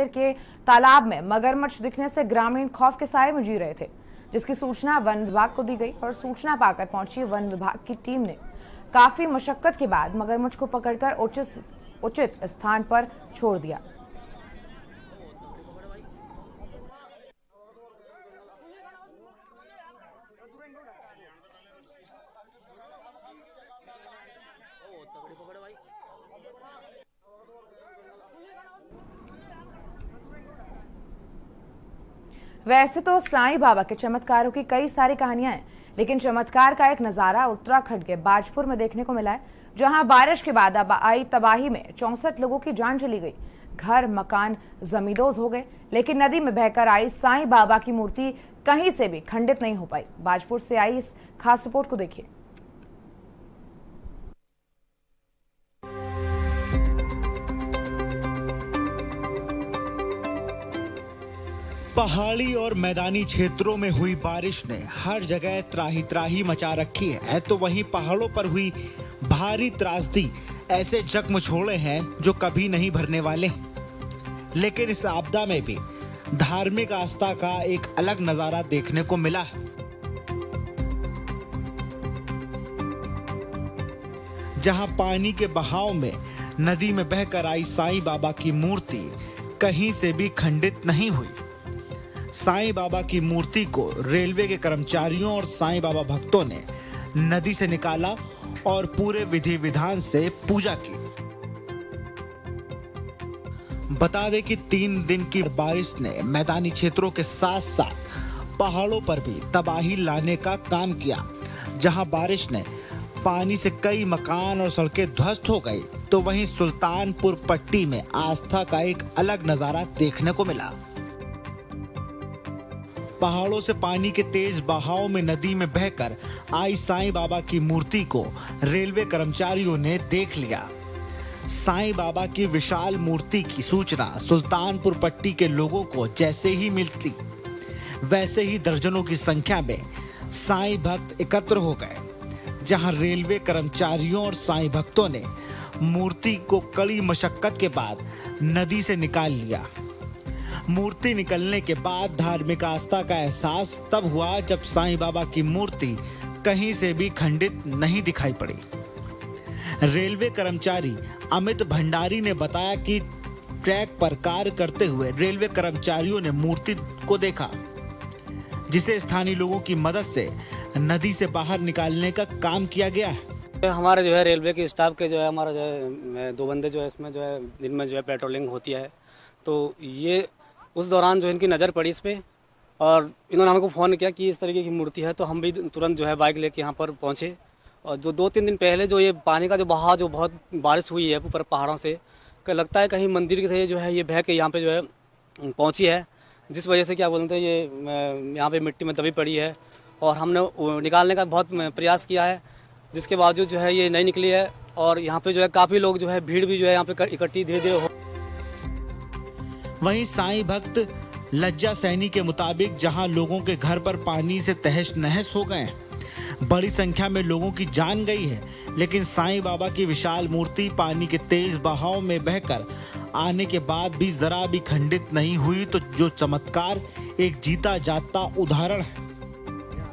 के तालाब में मगरमच्छ दिखने से ग्रामीण खौफ के साए में जी रहे थे, जिसकी सूचना वन विभाग को दी गई और सूचना पाकर पहुंची वन विभाग की टीम ने काफी मशक्कत के बाद मगरमच्छ को पकड़कर उचित स्थान पर छोड़ दिया। वैसे तो साईं बाबा के चमत्कारों की कई सारी कहानियां हैं, लेकिन चमत्कार का एक नजारा उत्तराखंड के बाजपुर में देखने को मिला है, जहां बारिश के बाद आई तबाही में 64 लोगों की जान चली गई। घर मकान जमींदोज हो गए, लेकिन नदी में बहकर आई साईं बाबा की मूर्ति कहीं से भी खंडित नहीं हो पाई। बाजपुर से आई इस खास रिपोर्ट को देखिए। पहाड़ी और मैदानी क्षेत्रों में हुई बारिश ने हर जगह त्राही त्राही मचा रखी है, तो वहीं पहाड़ों पर हुई भारी त्रासदी ऐसे जख्म छोड़े हैं जो कभी नहीं भरने वाले। लेकिन इस आपदा में भी धार्मिक आस्था का एक अलग नजारा देखने को मिला। जहां पानी के बहाव में नदी में बहकर आई साईं बाबा की मूर्ति कहीं से भी खंडित नहीं हुई। साईं बाबा की मूर्ति को रेलवे के कर्मचारियों और साईं बाबा भक्तों ने नदी से निकाला और पूरे विधि विधान से पूजा की। बता दें कि 3 दिन की बारिश ने मैदानी क्षेत्रों के साथ साथ पहाड़ों पर भी तबाही लाने का काम किया। जहां बारिश ने पानी से कई मकान और सड़कें ध्वस्त हो गई, तो वहीं सुल्तानपुर पट्टी में आस्था का एक अलग नजारा देखने को मिला। पहाड़ों से पानी के तेज बहाव में नदी में बहकर आई साईं बाबा की मूर्ति को रेलवे कर्मचारियों ने देख लिया। साईं बाबा की विशाल मूर्ति की सूचना सुल्तानपुर पट्टी के लोगों को जैसे ही मिलती, वैसे ही दर्जनों की संख्या में साईं भक्त एकत्र हो गए। जहां रेलवे कर्मचारियों और साईं भक्तों ने मूर्ति को कड़ी मशक्कत के बाद नदी से निकाल लिया। मूर्ति निकलने के बाद धार्मिक आस्था का एहसास तब हुआ जब साईं बाबा की मूर्ति कहीं से भी खंडित नहीं दिखाई पड़ी। रेलवे कर्मचारी अमित भंडारी ने बताया कि ट्रैक पर कार्य करते हुए रेलवे कर्मचारियों ने मूर्ति को देखा, जिसे स्थानीय लोगों की मदद से नदी से बाहर निकालने का काम किया गया है। हमारे जो है रेलवे के स्टाफ के जो है हमारा जो है 2 बंदे जो है इसमें जो है दिन में जो है पेट्रोलिंग होती है, तो ये उस दौरान जो इनकी नज़र पड़ी इस पर और इन्होंने हमको फ़ोन किया कि इस तरीके की मूर्ति है, तो हम भी तुरंत जो है बाइक लेके यहाँ पर पहुँचे। और जो 2-3 दिन पहले जो ये पानी का जो बहाव जो बहुत बारिश हुई है ऊपर पहाड़ों से, लगता है कहीं मंदिर के जो है ये बह के यहाँ पे जो है पहुँची है, जिस वजह से क्या बोलते हैं ये यहाँ पे मिट्टी में दबी पड़ी है। और हमने निकालने का बहुत प्रयास किया है, जिसके बावजूद जो है ये नहीं निकली है। और यहाँ पे जो है काफ़ी लोग जो है भीड़ भी जो है यहाँ पे इकट्ठी धीरे धीरे हो। वहीं साईं भक्त लज्जा सैनी के मुताबिक जहां लोगों के घर पर पानी से तहस नहस हो गए, बड़ी संख्या में लोगों की जान गई है, लेकिन साईं बाबा की विशाल मूर्ति पानी के तेज बहाव में बहकर आने के बाद भी जरा भी खंडित नहीं हुई, तो जो चमत्कार एक जीता जागता उदाहरण है।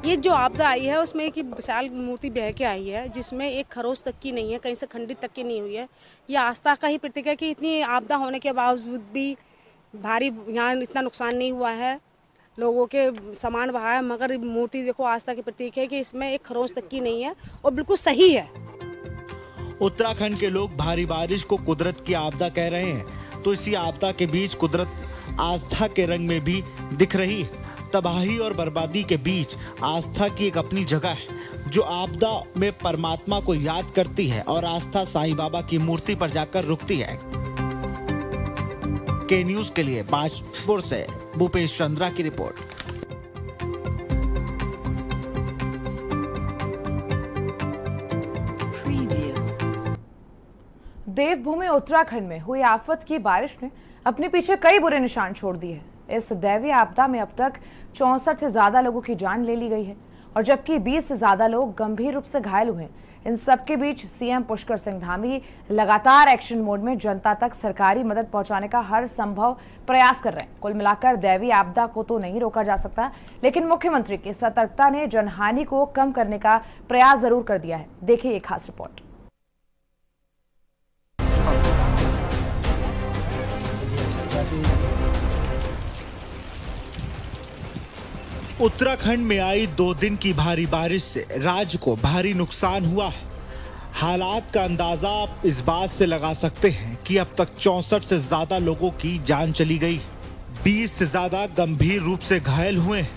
ये जो आपदा आई है उसमें एक विशाल मूर्ति बह के आई है, जिसमें एक खरोच तक की नहीं है, कहीं से खंडित तक की नहीं हुई है। ये आस्था का ही प्रतीक है कि इतनी आपदा होने के बावजूद भी भारी यहाँ इतना नुकसान नहीं हुआ है, लोगों के सामान बहा है, मगर मूर्ति देखो आस्था के प्रतीक है कि इसमें एक खरोच तक की नहीं है और बिल्कुल सही है। उत्तराखंड के लोग भारी बारिश को कुदरत की आपदा कह रहे हैं, तो इसी आपदा के बीच कुदरत आस्था के रंग में भी दिख रही है। तबाही और बर्बादी के बीच आस्था की एक अपनी जगह है, जो आपदा में परमात्मा को याद करती है और आस्था साईं बाबा की मूर्ति पर जाकर रुकती है। के न्यूज के लिए बाजपुर से भूपेश चंद्रा की रिपोर्ट। देवभूमि उत्तराखंड में हुई आफत की बारिश ने अपने पीछे कई बुरे निशान छोड़ दिए हैं। इस दैवीय आपदा में अब तक 64 से ज्यादा लोगों की जान ले ली गई है और जबकि 20 से ज्यादा लोग गंभीर रूप से घायल हुए हैं। इन सबके बीच सीएम पुष्कर सिंह धामी लगातार एक्शन मोड में जनता तक सरकारी मदद पहुंचाने का हर संभव प्रयास कर रहे हैं। कुल मिलाकर दैवीय आपदा को तो नहीं रोका जा सकता, लेकिन मुख्यमंत्री की सतर्कता ने जनहानि को कम करने का प्रयास जरूर कर दिया है। देखिए ये खास रिपोर्ट। उत्तराखंड में आई 2 दिन की भारी बारिश से राज्य को भारी नुकसान हुआ है। हालात का अंदाजा आप इस बात से लगा सकते हैं कि अब तक 64 से ज्यादा लोगों की जान चली गई, 20 से ज्यादा गंभीर रूप से घायल हुए हैं।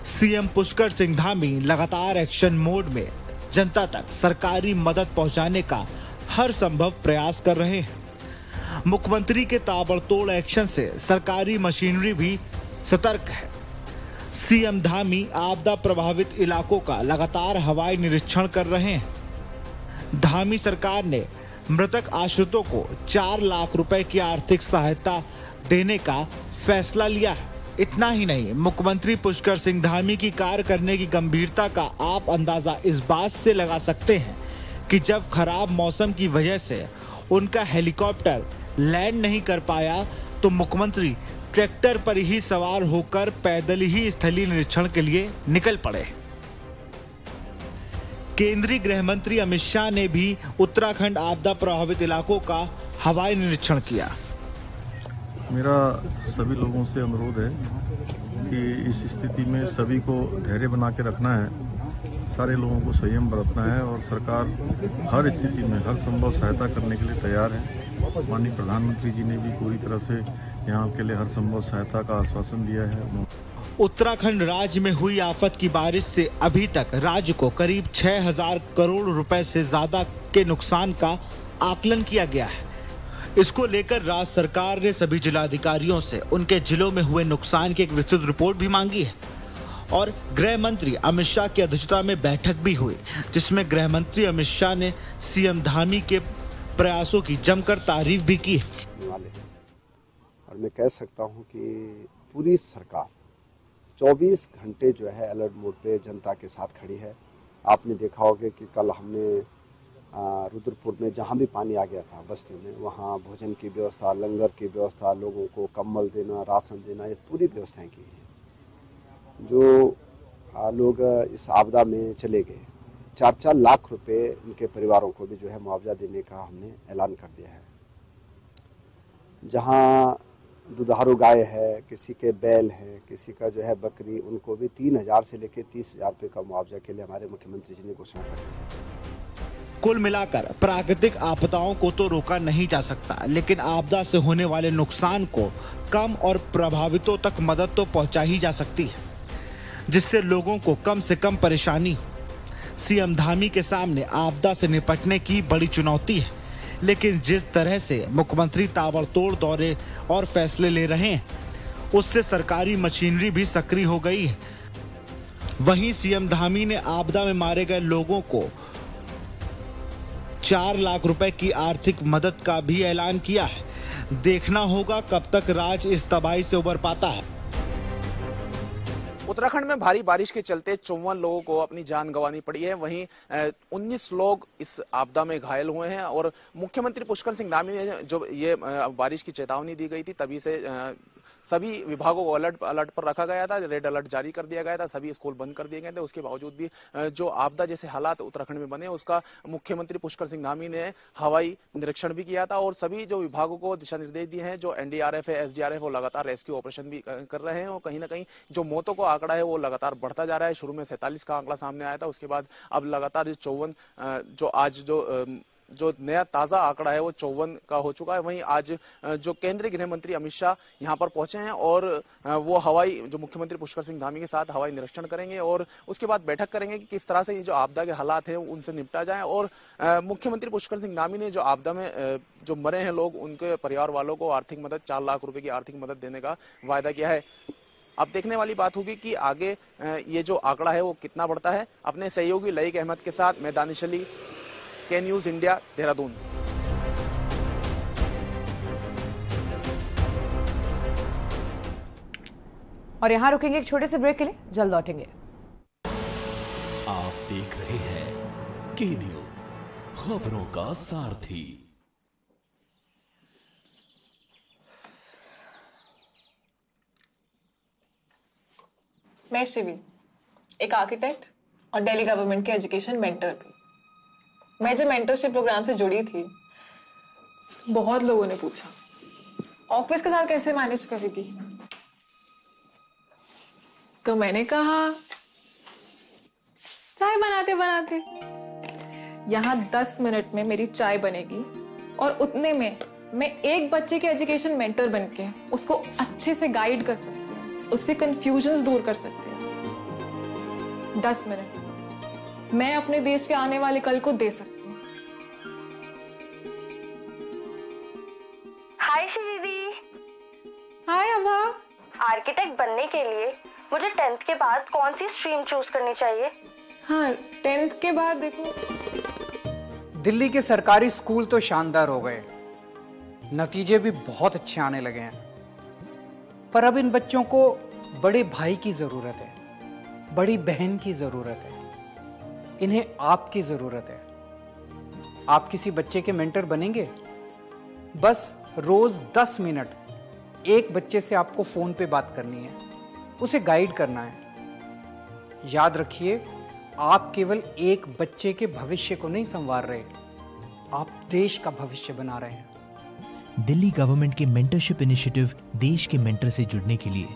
सीएम पुष्कर सिंह धामी लगातार एक्शन मोड में जनता तक सरकारी मदद पहुंचाने का हर संभव प्रयास कर रहे हैं। मुख्यमंत्री के ताबड़तोड़ एक्शन से सरकारी मशीनरी भी सतर्क है। सीएम धामी आपदा प्रभावित इलाकों का लगातार हवाई निरीक्षण कर रहे हैं। धामी सरकार ने मृतक आश्रितों को 4 लाख रुपए की आर्थिक सहायता देने का फैसला लिया है। इतना ही नहीं, मुख्यमंत्री पुष्कर सिंह धामी की कार्य करने की गंभीरता का आप अंदाजा इस बात से लगा सकते हैं कि जब खराब मौसम की वजह से उनका हेलीकॉप्टर लैंड नहीं कर पाया तो मुख्यमंत्री ट्रैक्टर पर ही सवार होकर पैदल ही स्थलीय निरीक्षण के लिए निकल पड़े। केंद्रीय गृह मंत्री अमित शाह ने भी उत्तराखंड आपदा प्रभावित इलाकों का हवाई निरीक्षण किया। मेरा सभी लोगों से अनुरोध है कि इस स्थिति में सभी को धैर्य बना के रखना है, सारे लोगों को संयम बरतना है और सरकार हर स्थिति में हर संभव सहायता करने के लिए तैयार है। माननीय प्रधानमंत्री जी ने भी पूरी तरह से यहाँ के लिए हर संभव सहायता का आश्वासन दिया है। उत्तराखंड राज्य में हुई आफत की बारिश से अभी तक राज्य को करीब 6000 करोड़ रुपए से ज्यादा के नुकसान का आकलन किया गया है। इसको लेकर राज्य सरकार ने सभी जिलाधिकारियों से उनके जिलों में हुए नुकसान की एक विस्तृत रिपोर्ट भी मांगी है और गृह मंत्री अमित शाह की अध्यक्षता में बैठक भी हुई, जिसमें गृह मंत्री अमित शाह ने सीएम धामी के प्रयासों की जमकर तारीफ भी की। और मैं कह सकता हूं कि पूरी सरकार 24 घंटे जो है अलर्ट मोड पे जनता के साथ खड़ी है। आपने देखा होगा कि कल हमने रुद्रपुर में जहां भी पानी आ गया था बस्ती में, वहां भोजन की व्यवस्था, लंगर की व्यवस्था, लोगों को कंबल देना, राशन देना, ये पूरी व्यवस्थाएं की हैं। जो लोग इस आपदा में चले गए, 4-4 लाख रुपए उनके परिवारों को भी जो है मुआवजा देने का हमने ऐलान कर दिया है। जहां दुधारू गाय है, किसी के बैल है, किसी का जो है बकरी, उनको भी 3000 से लेकर 30,000 रुपये का मुआवजा के लिए हमारे मुख्यमंत्री जी ने घोषणा कर दी। कुल मिलाकर प्राकृतिक आपदाओं को तो रोका नहीं जा सकता, लेकिन आपदा से होने वाले नुकसान को कम और प्रभावितों तक मदद तो पहुंचा ही जा सकती है, जिससे लोगों को कम से कम परेशानी हो। सीएम धामी के सामने आपदा से निपटने की बड़ी चुनौती है, लेकिन जिस तरह से मुख्यमंत्री ताबड़तोड़ दौरे और फैसले ले रहे हैं, उससे सरकारी मशीनरी भी सक्रिय हो गई है। वहीं सीएम धामी ने आपदा में मारे गए लोगों को 4 लाख रुपए की आर्थिक मदद का भी ऐलान किया है। देखना होगा कब तक राज्य इस तबाही से उबर पाता है। उत्तराखंड में भारी बारिश के चलते 54 लोगों को अपनी जान गंवानी पड़ी है। वहीं 19 लोग इस आपदा में घायल हुए हैं और मुख्यमंत्री पुष्कर सिंह धामी ने जो ये बारिश की चेतावनी दी गई थी, तभी से सभी विभागों को अलर्ट पर रखा गया था, रेड अलर्ट जारी कर दिया गया था, सभी स्कूल बंद कर दिए गए थे। उसके बावजूद भी जो आपदा जैसे हालात उत्तराखंड में बने, उसका मुख्यमंत्री पुष्कर सिंह धामी ने हवाई निरीक्षण भी किया था और सभी जो विभागों को दिशा निर्देश दिए हैं, जो एनडीआरएफ है, एसडीआरएफ, वो लगातार रेस्क्यू ऑपरेशन भी कर रहे हैं और कहीं ना कहीं जो मौतों का आंकड़ा है वो लगातार बढ़ता जा रहा है। शुरू में 47 का आंकड़ा सामने आया था, उसके बाद अब लगातार 54 जो नया ताजा आंकड़ा है वो 54 का हो चुका है। वहीं आज जो केंद्रीय गृह मंत्री अमित शाह यहां पर पहुंचे हैं और वो हवाई जो मुख्यमंत्री पुष्कर सिंह धामी के साथ हवाई निरीक्षण करेंगे और उसके बाद बैठक करेंगे कि किस तरह से ये जो आपदा के हालात हैं उनसे निपटा जाए। और मुख्यमंत्री पुष्कर सिंह धामी ने जो आपदा में जो मरे हैं लोग, उनके परिवार वालों को आर्थिक मदद 4 लाख रुपए की आर्थिक मदद देने का वायदा किया है। अब देखने वाली बात होगी कि आगे ये जो आंकड़ा है वो कितना बढ़ता है। अपने सहयोगी लईक अहमद के साथ मैं दानिश अली, के न्यूज इंडिया, देहरादून। और यहां रुकेंगे एक छोटे से ब्रेक के लिए, जल्द लौटेंगे। आप देख रहे हैं के न्यूज, खबरों का सारथी। मैं शिवी, एक आर्किटेक्ट और दिल्ली गवर्नमेंट के एजुकेशन मेंटर भी। मैं जब मेंटरशिप प्रोग्राम से जुड़ी थी, बहुत लोगों ने पूछा ऑफिस के साथ कैसे मैनेज करेगी, तो मैंने कहा चाय बनाते बनाते यहाँ 10 मिनट में मेरी चाय बनेगी और उतने में मैं एक बच्चे के एजुकेशन मेंटर बनके उसको अच्छे से गाइड कर सकती हूँ, उससे कंफ्यूजन्स दूर कर सकती हूँ। 10 मिनट मैं अपने देश के आने वाले कल को दे सकती हूँ। हाय श्रीदी। हाय अभा। आर्किटेक्ट बनने के लिए मुझे 10th के बाद कौन सी स्ट्रीम चूज करनी चाहिए? हाँ, 10th के बाद देखो। दिल्ली के सरकारी स्कूल तो शानदार हो गए, नतीजे भी बहुत अच्छे आने लगे हैं, पर अब इन बच्चों को बड़े भाई की जरूरत है, बड़ी बहन की जरूरत है, इन्हें आपकी जरूरत है। आप किसी बच्चे के मेंटर बनेंगे? बस रोज 10 मिनट एक बच्चे से आपको फोन पे बात करनी है, उसे गाइड करना है। याद रखिए, आप केवल एक बच्चे के भविष्य को नहीं संवार रहे, आप देश का भविष्य बना रहे हैं। दिल्ली गवर्नमेंट के मेंटरशिप इनिशिएटिव देश के मेंटर से जुड़ने के लिए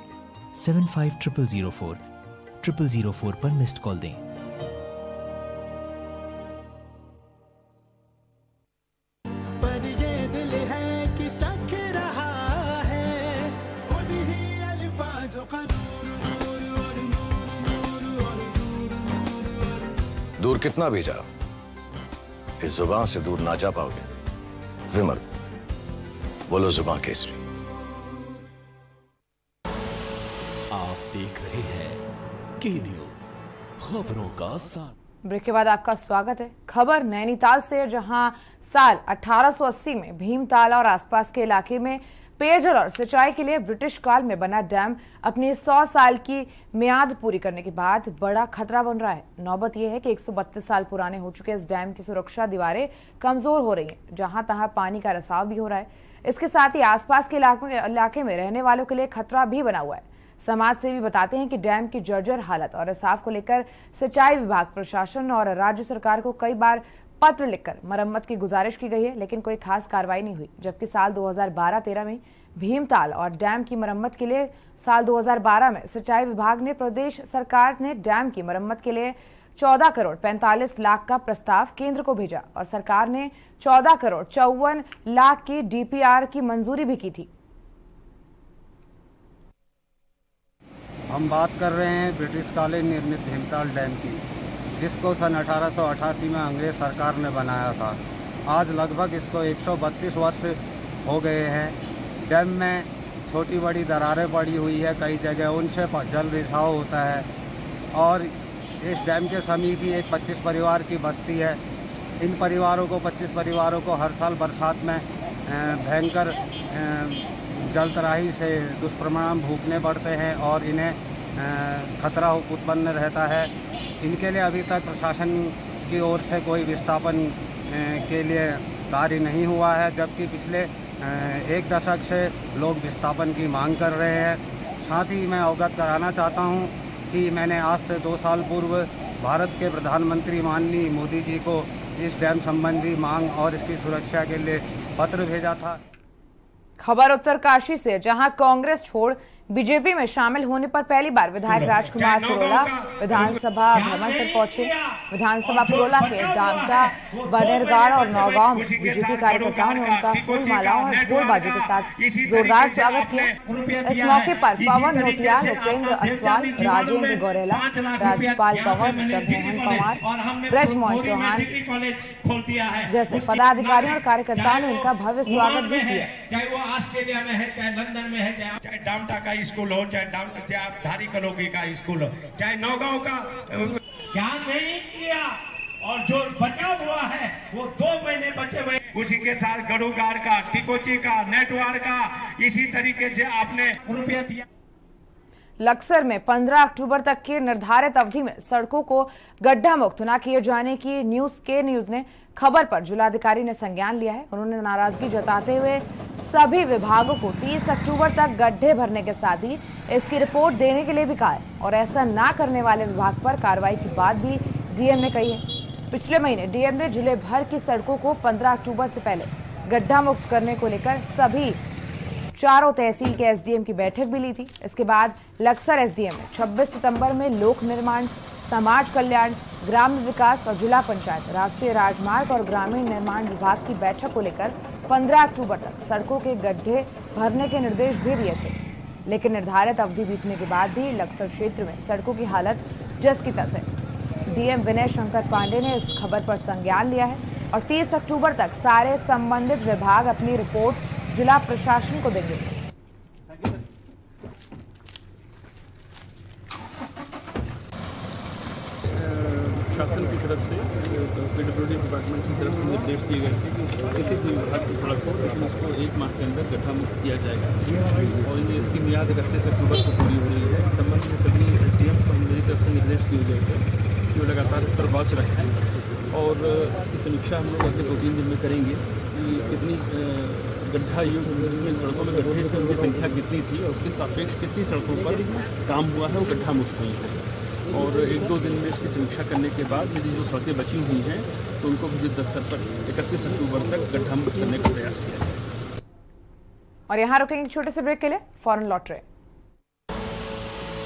750004 पर मिस्ड कॉल दें। पर ये दिल है कि चख रहा है उन्हीं अल्फाज़ों का दूर कितना भी जाओ, इस जुबान से दूर ना जा पाओगे। विमल, बोलो जुबान केसरी। आप देख रहे हैं के न्यूज, खबरों का साथ। ब्रेक के बाद आपका स्वागत है। खबर नैनीताल से, जहां साल 1880 में भीमताल और आसपास के इलाके में पेयजल और सिंचाई के लिए ब्रिटिश काल में बना डैम अपनी 100 साल की मियाद पूरी करने के बाद बड़ा खतरा बन रहा है। नौबत यह है कि 132 साल पुराने हो चुके इस डैम की सुरक्षा दीवारें कमजोर हो रही हैं, जहां तहां पानी का रिसाव भी हो रहा है। इसके साथ ही आसपास के इलाके में रहने वालों के लिए खतरा भी बना हुआ है। समाज सेवी बताते हैं कि डैम की जर्जर हालत और रिसाव को लेकर सिंचाई विभाग, प्रशासन और राज्य सरकार को कई बार पत्र लिखकर मरम्मत की गुजारिश की गई है, लेकिन कोई खास कार्रवाई नहीं हुई। जबकि साल 2012-13 में भीमताल और डैम की मरम्मत के लिए साल 2012 में सिंचाई विभाग ने प्रदेश सरकार ने डैम की मरम्मत के लिए 14 करोड़ 45 लाख का प्रस्ताव केंद्र को भेजा और सरकार ने 14 करोड़ 54 लाख की डीपीआर की मंजूरी भी की थी। हम बात कर रहे हैं ब्रिटिश कालीन निर्मित भीमताल डैम की, जिसको सन 1888 में अंग्रेज सरकार ने बनाया था। आज लगभग इसको 132 वर्ष हो गए हैं। डैम में छोटी बड़ी दरारें पड़ी हुई है, कई जगह उनसे जल रिसाव होता है और इस डैम के समीप ही एक 25 परिवार की बस्ती है। इन परिवारों को 25 परिवारों को हर साल बरसात में भयंकर जलतराही से दुष्परिणाम भोगने पड़ते हैं और इन्हें खतरा उत्पन्न रहता है। इनके लिए अभी तक प्रशासन की ओर से कोई विस्थापन के लिए कार्य नहीं हुआ है, जबकि पिछले एक दशक से लोग विस्थापन की मांग कर रहे हैं। साथ ही मैं अवगत कराना चाहता हूं कि मैंने आज से 2 साल पूर्व भारत के प्रधानमंत्री माननीय मोदी जी को इस डैम संबंधी मांग और इसकी सुरक्षा के लिए पत्र भेजा था। खबर उत्तरकाशी से, जहां कांग्रेस छोड़ बीजेपी में शामिल होने पर पहली बार विधायक राजकुमार पुरोला विधानसभा भवन पर पहुंचे। विधानसभा पुरोला के डामटा, बनेरगाड़ और नौगांव में बीजेपी कार्यकर्ताओं ने उनका फूल मालाओं और ढोल-बाजे के साथ जोरदार स्वागत किया। इस मौके पर पवन नोटियाल, उपेंद्र असवाल, राजेंद्र गौरेला, राजपाल कंवर, जगमोहन पवार, ब्रजमोहन चौहान जैसे पदाधिकारियों और कार्यकर्ताओं ने उनका भव्य स्वागत भी किया। चाहे वो ऑस्ट्रेलिया में है, चाहे लंदन में है, चाहे डामटा का स्कूल हो, चाहे धारी कलोगी का स्कूल हो, चाहे नौगांव का, क्या नहीं किया। और जो बचा हुआ है वो 2 महीने बचे हुए, उसी के साथ गढ़ूगाड़ का, टिकोची का, नेटवार का, इसी तरीके से आपने रुपया दिया। लक्सर में 15 अक्टूबर तक की निर्धारित अवधि में सड़कों को गड्ढा मुक्त न किए जाने की न्यूज ने खबर पर जिलाधिकारी ने संज्ञान लिया है। उन्होंने नाराजगी जताते हुए सभी विभागों को 30 अक्टूबर तक गड्ढे भरने के साथ ही इसकी रिपोर्ट देने के लिए भी कहा है और ऐसा ना करने वाले विभाग पर कार्रवाई की बात भी डीएम ने कही है। पिछले महीने डीएम ने जिले भर की सड़कों को 15 अक्टूबर से पहले गड्ढा मुक्त करने को लेकर सभी चारों तहसील के एसडीएम की बैठक भी ली थी। इसके बाद लक्सर एसडीएम ने 26 सितंबर में लोक निर्माण, समाज कल्याण, ग्राम्य विकास और जिला पंचायत, राष्ट्रीय राजमार्ग और ग्रामीण निर्माण विभाग की बैठक को लेकर 15 अक्टूबर तक सड़कों के गड्ढे भरने के निर्देश भी दिए थे। लेकिन निर्धारित अवधि बीतने के बाद भी लक्सर क्षेत्र में सड़कों की हालत जस की तस है। डीएम विनय शंकर पांडे ने इस खबर पर संज्ञान लिया है और 30 अक्टूबर तक सारे संबंधित विभाग अपनी रिपोर्ट जिला प्रशासन को देंगे। शासन की तरफ से पीडब्ल्यूडी डिपार्टमेंट की तरफ से निर्देश दिए गए थे कि किसी भी विभाग की सड़क हो लेकिन उसको 1 माह के अंदर गड्ढा मुक्त किया जाएगा और ये इसकी मियाद 31 अक्टूबर को पूरी हो रही है। इस संबंध में सभी एसडीएम्स को मेरी तरफ से निर्देश दिए गए थे कि वो लगातार इस पर वॉच रखें और इसकी समीक्षा हम लोग अगले 2-3 दिन में करेंगे कि कितनी गड्ढा युग जिसमें सड़कों में गड्ढे थे उनकी संख्या कितनी थी और उसके सापेक्ष कितनी सड़कों पर काम हुआ है वो गड्ढा मुक्त हुई है। और 1-2 दिन में इसकी समीक्षा करने के बाद यदि जो सड़कें बची हुई हैं तो उनको भी युद्ध स्तर पर 31 अक्टूबर तक गड्ढा मुक्त करने का प्रयास किया जाए। और यहाँ रुकेंगे एक छोटे से ब्रेक के लिए, फौरन लौट रहे।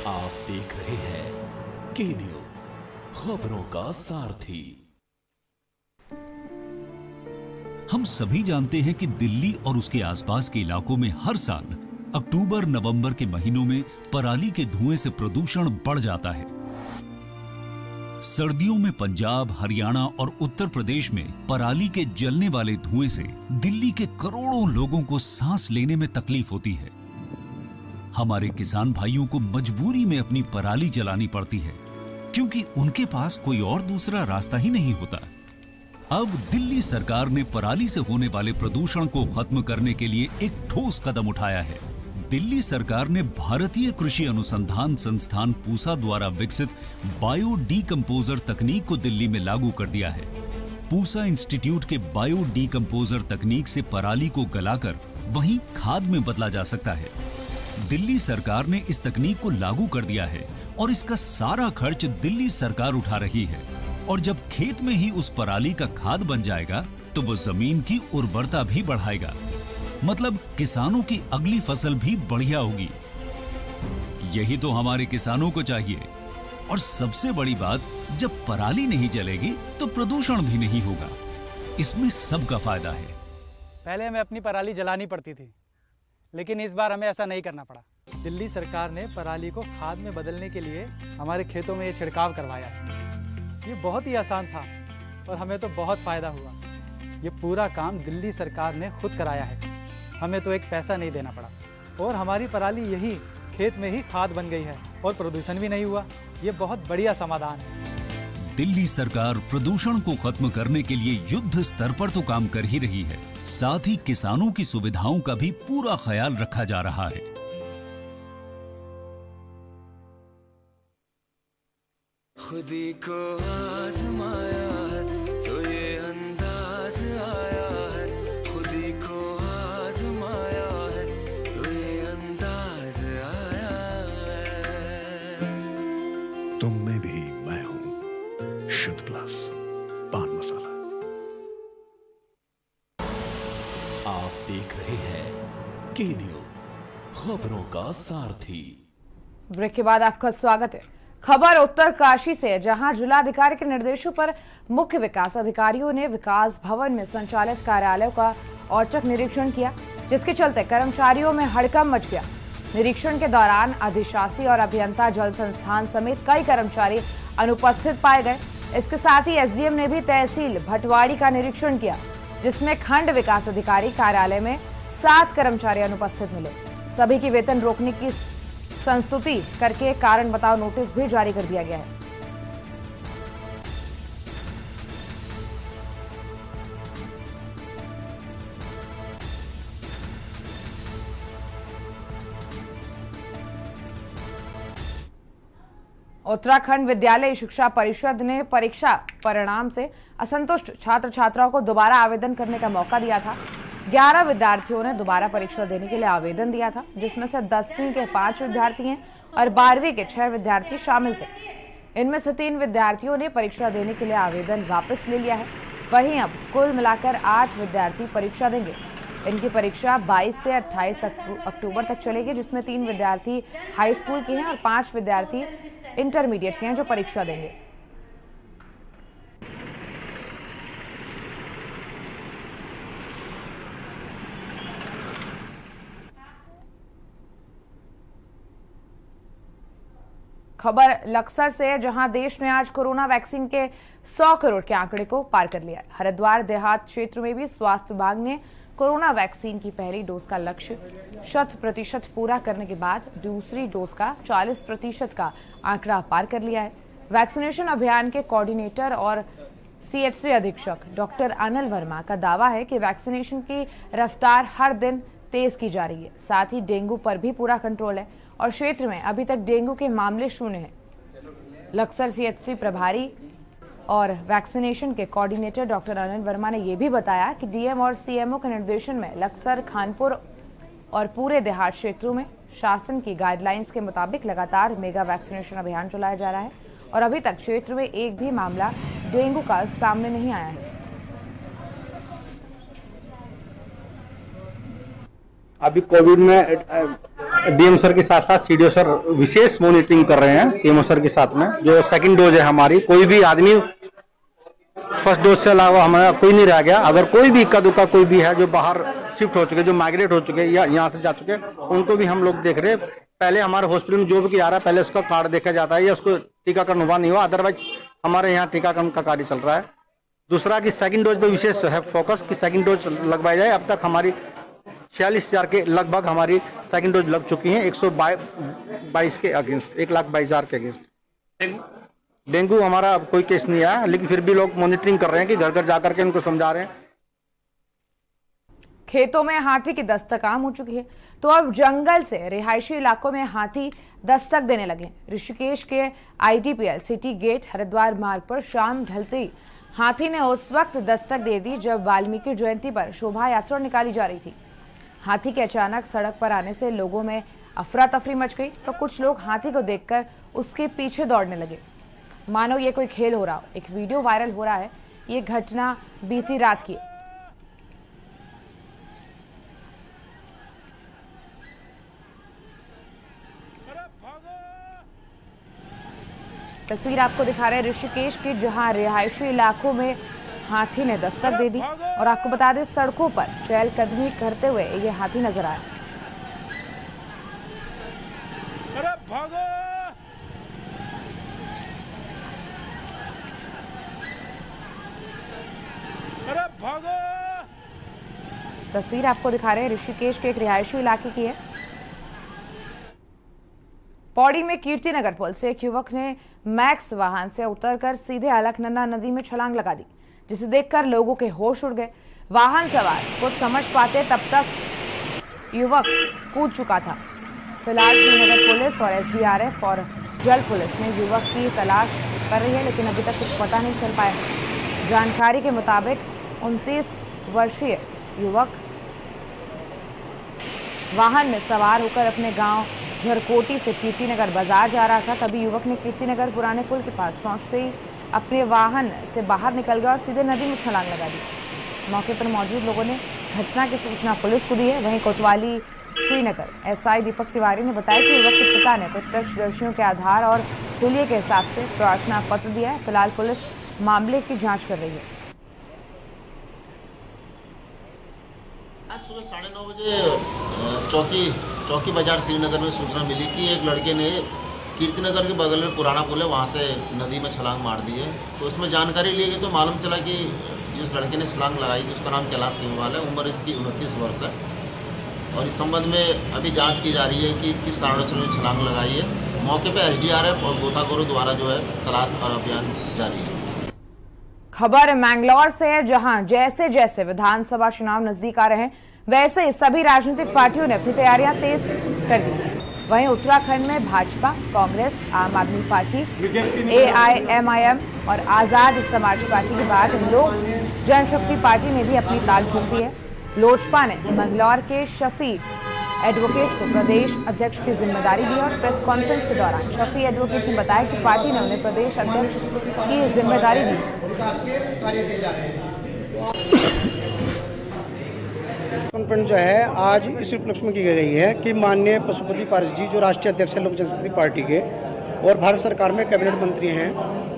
आप देख रहे हैं के न्यूज, खबरों का सारथी। हम सभी जानते हैं कि दिल्ली और उसके आसपास के इलाकों में हर साल अक्टूबर-नवंबर के महीनों में पराली के धुएं से प्रदूषण बढ़ जाता है। सर्दियों में पंजाब, हरियाणा और उत्तर प्रदेश में पराली के जलने वाले धुएं से दिल्ली के करोड़ों लोगों को सांस लेने में तकलीफ होती है। हमारे किसान भाइयों को मजबूरी में अपनी पराली जलानी पड़ती है क्योंकि उनके पास कोई और दूसरा रास्ता ही नहीं होता। अब दिल्ली सरकार ने पराली से होने वाले प्रदूषण को खत्म करने के लिए एक ठोस कदम उठाया है। दिल्ली सरकार ने भारतीय कृषि अनुसंधान संस्थान पूसा द्वारा विकसित बायो डीकंपोजर तकनीक को दिल्ली में लागू कर दिया है। पूसा इंस्टीट्यूट के बायो डीकंपोजर तकनीक से पराली को गलाकर वहीं खाद में बदला जा सकता है। दिल्ली सरकार ने इस तकनीक को लागू कर दिया है और इसका सारा खर्च दिल्ली सरकार उठा रही है। और जब खेत में ही उस पराली का खाद बन जाएगा तो वो जमीन की उर्वरता भी बढ़ाएगा, मतलब किसानों की अगली फसल भी बढ़िया होगी। यही तो हमारे किसानों को चाहिए। और सबसे बड़ी बात, जब पराली नहीं जलेगी तो प्रदूषण भी नहीं होगा। इसमें सबका फायदा है। पहले हमें अपनी पराली जलानी पड़ती थी, लेकिन इस बार हमें ऐसा नहीं करना पड़ा। दिल्ली सरकार ने पराली को खाद में बदलने के लिए हमारे खेतों में ये छिड़काव करवाया। ये बहुत ही आसान था और हमें तो बहुत फायदा हुआ। ये पूरा काम दिल्ली सरकार ने खुद कराया है, हमें तो एक पैसा नहीं देना पड़ा और हमारी पराली यही खेत में ही खाद बन गई है और प्रदूषण भी नहीं हुआ। ये बहुत बढ़िया समाधान है। दिल्ली सरकार प्रदूषण को खत्म करने के लिए युद्ध स्तर पर तो काम कर ही रही है, साथ ही किसानों की सुविधाओं का भी पूरा ख्याल रखा जा रहा है। खुदी को आजमाया है तो ये अंदाज आया है, खुदी को आजमाया है तो ये अंदाज आया है। तुम में भी मैं हूं, शुद्ध प्लस पान मसाला। आप देख रहे हैं के न्यूज, खबरों का सारथी। ब्रेक के बाद आपका स्वागत है। खबर उत्तरकाशी से, जहां जिलाधिकारी के निर्देशों पर मुख्य विकास अधिकारियों ने विकास भवन में संचालित कार्यालयों का औचक निरीक्षण किया, जिसके चलते कर्मचारियों में हड़कंप मच गया। निरीक्षण के दौरान अधिशासी और अभियंता जल संस्थान समेत कई कर्मचारी अनुपस्थित पाए गए। इसके साथ ही एसडीएम ने भी तहसील भटवाड़ी का निरीक्षण किया, जिसमें खंड विकास अधिकारी कार्यालय में 7 कर्मचारी अनुपस्थित मिले। सभी की वेतन रोकने की संस्तुति करके कारण बताओ नोटिस भी जारी कर दिया गया है। उत्तराखंड विद्यालय शिक्षा परिषद ने परीक्षा परिणाम से असंतुष्ट छात्र छात्राओं को दोबारा आवेदन करने का मौका दिया था। 11 विद्यार्थियों ने दोबारा परीक्षा देने के लिए आवेदन दिया था, जिसमें से 10वीं के 5 विद्यार्थी हैं और 12वीं के 6 विद्यार्थी शामिल थे। इनमें से 3 विद्यार्थियों ने परीक्षा देने के लिए आवेदन वापस ले लिया है। वहीं अब कुल मिलाकर 8 विद्यार्थी परीक्षा देंगे। इनकी परीक्षा 22 से 28 अक्टूबर तक चलेगी, जिसमें 3 विद्यार्थी हाई स्कूल के हैं और 5 विद्यार्थी इंटरमीडिएट के हैं जो परीक्षा देंगे। खबर लक्सर से है, जहां देश ने आज कोरोना वैक्सीन के 100 करोड़ के आंकड़े को पार कर लिया है। हरिद्वार देहात क्षेत्र में भी स्वास्थ्य विभाग ने कोरोना वैक्सीन की पहली डोज का लक्ष्य 100% पूरा करने के बाद दूसरी डोज का 40% का आंकड़ा पार कर लिया है। वैक्सीनेशन अभियान के कोऑर्डिनेटर और सीएचसी अधीक्षक डॉक्टर अनिल वर्मा का दावा है कि वैक्सीनेशन की रफ्तार हर दिन तेज की जा रही है। साथ ही डेंगू पर भी पूरा कंट्रोल है और क्षेत्र में अभी तक डेंगू के मामले शून्य हैं। लक्सर सीएचसी प्रभारी और वैक्सीनेशन के कोऑर्डिनेटर डॉक्टर अनिल वर्मा ने यह भी बताया कि डीएम और सीएमओ के निर्देशन में लक्सर, खानपुर और पूरे देहात क्षेत्रों में शासन की गाइडलाइंस के मुताबिक लगातार मेगा वैक्सीनेशन अभियान चलाया जा रहा है और अभी तक क्षेत्र में एक भी मामला डेंगू का सामने नहीं आया है। अभी कोविड में डीएम सर के साथ साथ सीडीओ सर विशेष मॉनिटरिंग कर रहे हैं सीएमओ सर के साथ में। जो सेकंड डोज है हमारी, कोई भी आदमी फर्स्ट डोज से अलावा हमारा कोई नहीं रह गया। अगर कोई भी इक्का दुक्का कोई भी है जो बाहर शिफ्ट हो चुके, जो माइग्रेट हो चुके या यहाँ से जा चुके, उनको भी हम लोग देख रहे हैं। पहले हमारे हॉस्पिटल में जो भी आ रहा है पहले उसका कार्ड देखा जाता है या उसको टीकाकरण हुआ नहीं हुआ, अदरवाइज हमारे यहाँ टीकाकरण का कार्य चल रहा है। दूसरा कि सेकंड डोज पे विशेष है फोकस कि सेकंड डोज लगवाई जाए। अब तक हमारी 46,000 के लगभग हमारी सेकंड डोज लग चुकी है 122 के अगेंस्ट, 1,22,000 के अगेंस्ट। डेंगू हमारा अब कोई केस नहीं आया, लेकिन फिर भी लोग मॉनिटरिंग कर रहे हैं कि घर घर जाकर के उनको समझा रहे हैं। खेतों में हाथी की दस्तक आम हो चुकी है, तो अब जंगल से रिहायशी इलाकों में हाथी दस्तक देने लगे। ऋषिकेश के आईटीपीएल सिटी गेट हरिद्वार मार्ग पर शाम ढलते ही हाथी ने उस वक्त दस्तक दे दी जब वाल्मीकि जयंती पर शोभा यात्रा निकाली जा रही थी। हाथी के अचानक सड़क पर आने से लोगों में अफरा तफरी मच गई, तो कुछ लोग हाथी को देखकर उसके पीछे दौड़ने लगे, मानो ये कोई खेल हो रहा हो। एक वीडियो वायरल हो रहा है। ये घटना बीती रात की। तस्वीर आपको दिखा रहे हैं ऋषिकेश की, जहां रिहायशी इलाकों में हाथी ने दस्तक दे दी। और आपको बता दें, सड़कों पर चहलकदमी करते हुए ये हाथी नजर आया। तस्वीर आपको दिखा रहे हैं ऋषिकेश के एक रिहायशी इलाके की है। पौड़ी में कीर्तिनगर पुल से एक युवक ने मैक्स वाहन से उतरकर सीधे अलकनंदा नदी में छलांग लगा दी, जिसे देखकर लोगों के होश उड़ गए। वाहन सवार कुछ समझ पाते तब तक युवक कूद चुका था। फिलहाल श्रीनगर पुलिस और एसडीआरएफ और जल पुलिस ने युवक की तलाश कर रही है, लेकिन अभी तक कुछ पता नहीं चल पाया। जानकारी के मुताबिक 29 वर्षीय युवक वाहन में सवार होकर अपने गांव झरकोटी से कीर्तिनगर बाजार जा रहा था। तभी युवक ने कीर्तिनगर पुराने पुल के पास पहुंचते ही अपने वाहन से बाहर निकल गया और सीधे नदी में छलांग लगा दी। मौके पर मौजूद लोगों ने घटना की सूचना पुलिस को दी है। वहीं कोतवाली श्रीनगर एसआई दीपक तिवारी ने बताया कि युवक के पिता ने प्रत्यक्षदर्शियों के आधार और हुलिये के हिसाब से प्रार्थना पत्र दिया है। फिलहाल पुलिस मामले की जांच कर रही है। आज सुबह 9:30 बजे चौकी बाजार श्रीनगर में सूचना मिली कि एक लड़के ने कीर्तिनगर के बगल में पुराना पुल है वहाँ से नदी में छलांग मार दी है। तो उसमें जानकारी ली गई तो मालूम चला कि जिस लड़के ने छलांग लगाई थी उसका नाम कैलाश सिंहवाल है, उम्र इसकी 29 वर्ष है। और इस संबंध में अभी जांच की जा रही है कि किस कारण से उन्होंने छलांग लगाई है। मौके पर एसडीआरएफ और गोताखोरों द्वारा जो है तलाश और अभियान जारी है। खबर मैंगलोर से है, जहां जैसे जैसे विधानसभा चुनाव नजदीक आ रहे हैं वैसे ही सभी राजनीतिक पार्टियों ने अपनी तैयारियां तेज कर दी। वहीं उत्तराखंड में भाजपा, कांग्रेस, आम आदमी पार्टी, AIMIM और आजाद समाज पार्टी के बाद लोक जनशक्ति पार्टी ने भी अपनी ताल ठोक दी है। लोजपा ने मंगलौर के शफी एडवोकेट को प्रदेश अध्यक्ष की जिम्मेदारी दी और प्रेस कॉन्फ्रेंस के दौरान शफी एडवोकेट ने बताया कि पार्टी ने उन्हें प्रदेश अध्यक्ष की जिम्मेदारी दी। कॉन्फ्रेंस जो है आज इस उपलक्ष्य में की गई है कि माननीय पशुपति पारस जी जो राष्ट्रीय अध्यक्ष है लोक जनशक्ति पार्टी के और भारत सरकार में कैबिनेट मंत्री हैं,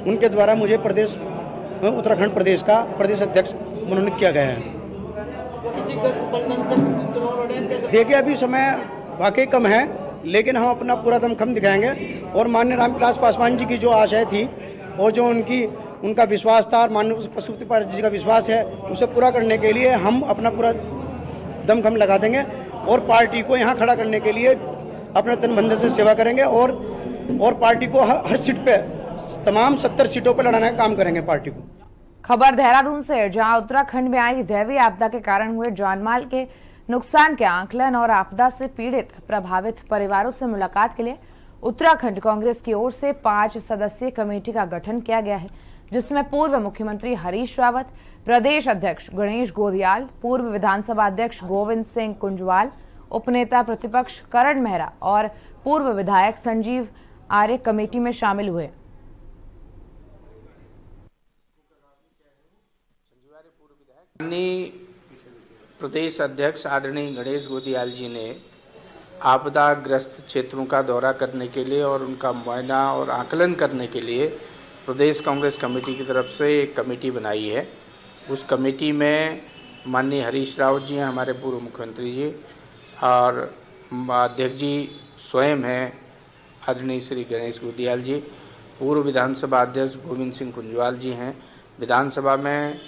उनके द्वारा मुझे प्रदेश उत्तराखंड प्रदेश का प्रदेश अध्यक्ष मनोनीत किया गया है। देखिए अभी समय वाकई कम है, लेकिन हम अपना पूरा दमखम दिखाएंगे और माननीय रामविलास पासवान जी की जो आशय थी और जो उनका विश्वास था और माननीय पशुपति पारस जी का विश्वास है, उसे पूरा करने के लिए हम अपना पूरा दमखम लगा देंगे और पार्टी को यहाँ खड़ा करने के लिए अपने तन मन से सेवा करेंगे और पार्टी को हर सीट पे तमाम 70 सीटों पर लड़ाने का काम करेंगे पार्टी को। खबर देहरादून से, जहां उत्तराखंड में आई दैवीय आपदा के कारण हुए जानमाल के नुकसान के आंकलन और आपदा से पीड़ित प्रभावित परिवारों से मुलाकात के लिए उत्तराखंड कांग्रेस की ओर से 5 सदस्यीय कमेटी का गठन किया गया है, जिसमें पूर्व मुख्यमंत्री हरीश रावत, प्रदेश अध्यक्ष गणेश गोदियाल, पूर्व विधानसभा अध्यक्ष गोविंद सिंह कुंजवाल, उपनेता प्रतिपक्ष करण मेहरा और पूर्व विधायक संजीव आर्य कमेटी में शामिल हुए। प्रदेश अध्यक्ष आदरणीय गणेश गोदियाल जी ने आपदाग्रस्त क्षेत्रों का दौरा करने के लिए और उनका मुआयना और आकलन करने के लिए प्रदेश कांग्रेस कमेटी की तरफ से एक कमेटी बनाई है। उस कमेटी में माननीय हरीश रावत जी हैं, हमारे पूर्व मुख्यमंत्री जी, और अध्यक्ष जी स्वयं हैं आदरणीय श्री गणेश गोदियाल जी, पूर्व विधानसभा अध्यक्ष गोविंद सिंह कुंजवाल जी हैं, विधानसभा में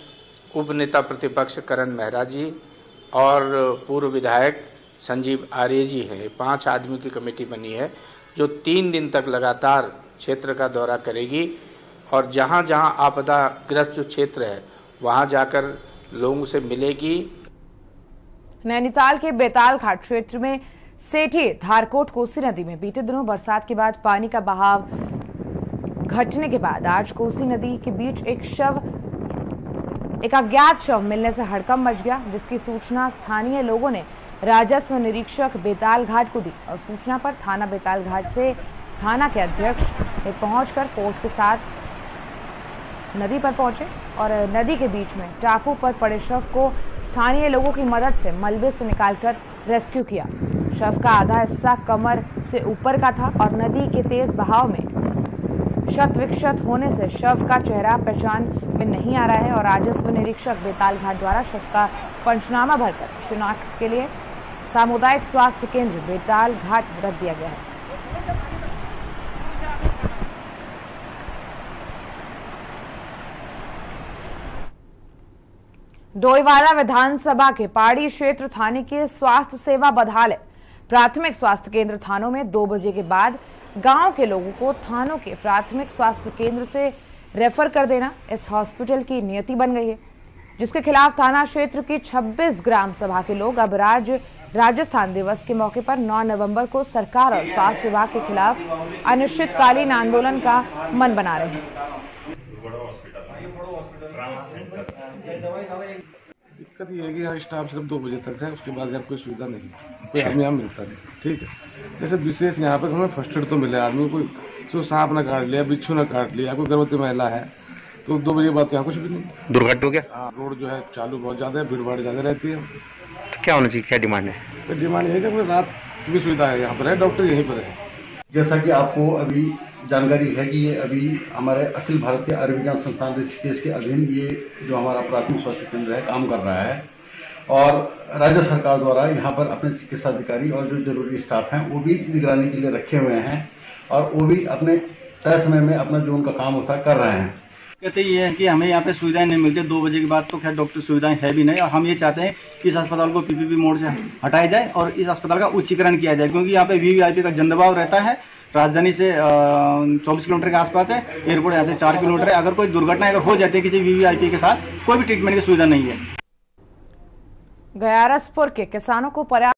उपनेता प्रतिपक्ष करण मेहरा जी और पूर्व विधायक संजीव आर्य जी हैं। 5 आदमी की कमेटी बनी है जो 3 दिन तक लगातार क्षेत्र का दौरा करेगी और जहां जहां आपदाग्रस्त जो क्षेत्र है वहां जाकर लोगों से मिलेगी। नैनीताल के बेताल घाट क्षेत्र में सेठी धारकोट कोसी नदी में बीते दिनों बरसात के बाद पानी का बहाव घटने के बाद आज कोसी नदी के बीच एक अज्ञात शव मिलने से हड़कंप मच गया, जिसकी सूचना स्थानीय लोगों ने राजस्व निरीक्षक बेताल घाट को दी और सूचना पर थाना बेताल घाट से थाना के अध्यक्ष पहुंचकर फोर्स के साथ नदी पर पहुंचे और नदी के बीच में टापू पर पड़े शव को स्थानीय लोगों की मदद से मलबे से निकालकर रेस्क्यू किया। शव का आधा हिस्सा कमर से ऊपर का था और नदी के तेज बहाव में क्षत विक्षत होने से शव का चेहरा पहचान में नहीं आ रहा है और राजस्व निरीक्षक बेताल घाट द्वारा शव का पंचनामा भरकर शिनाख्त के लिए सामुदायिक स्वास्थ्य केंद्र बेताल घाट रख दिया गया है। डोईवाला विधानसभा के पाड़ी क्षेत्र थाने की स्वास्थ्य सेवा बदहाल है। प्राथमिक स्वास्थ्य केंद्र थानों में 2 बजे के बाद गांव के लोगों को थानों के प्राथमिक स्वास्थ्य केंद्र से रेफर कर देना इस हॉस्पिटल की नियति बन गई है, जिसके खिलाफ थाना क्षेत्र की 26 ग्राम सभा के लोग अब राजस्थान दिवस के मौके पर 9 नवंबर को सरकार और स्वास्थ्य विभाग के खिलाफ अनिश्चितकालीन आंदोलन का मन बना रहे हैं। दिक्कत ये है कि यहाँ स्टाफ सिर्फ 2 बजे तक है, उसके बाद यार कोई सुविधा नहीं, कोई आदमी यहाँ मिलता नहीं। ठीक है, जैसे विशेष यहाँ पर हमें फर्स्ट एड तो मिले आदमी, कोई जो सांप न काट लिया, बिच्छू न काट लिया, कोई गर्भवती महिला है तो 2 बजे के बाद यहाँ कुछ भी नहीं। दुर्घटना हो गया, रोड जो है चालू बहुत ज्यादा है, भीड़ भाड़ ज्यादा रहती है। तो क्या होना चाहिए, क्या डिमांड है? तो डिमांड है कि रात की सुविधा है, यहाँ पर है डॉक्टर यहीं पर है। जैसा कि आपको अभी जानकारी है कि ये अभी हमारे अखिल भारतीय आयुर्विज्ञान संस्थान ऋषिकेश के अधीन ये जो हमारा प्राथमिक स्वास्थ्य केंद्र है काम कर रहा है और राज्य सरकार द्वारा यहाँ पर अपने चिकित्सा अधिकारी और जो जरूरी स्टाफ हैं वो भी निगरानी के लिए रखे हुए हैं और वो भी अपने तय समय में अपना जो उनका काम होता है कर रहे हैं। कहते ये है कि हमें यहाँ पे सुविधाएं नहीं मिलती, 2 बजे के बाद तो खैर डॉक्टर सुविधाएं है भी नहीं और हम ये चाहते हैं कि इस अस्पताल को पीपीपी मोड से हटाया जाए और इस अस्पताल का उच्चीकरण किया जाए, क्योंकि यहाँ पे वीवीआईपी का जनदबाव रहता है। राजधानी से 24 किलोमीटर के आसपास है, एयरपोर्ट यहाँ से 4 किलोमीटर है। अगर कोई दुर्घटना अगर हो जाती है किसी वीवीआईपी के साथ, कोई भी ट्रीटमेंट की सुविधा नहीं है। गयारसपुर के किसानों को पर्याप्त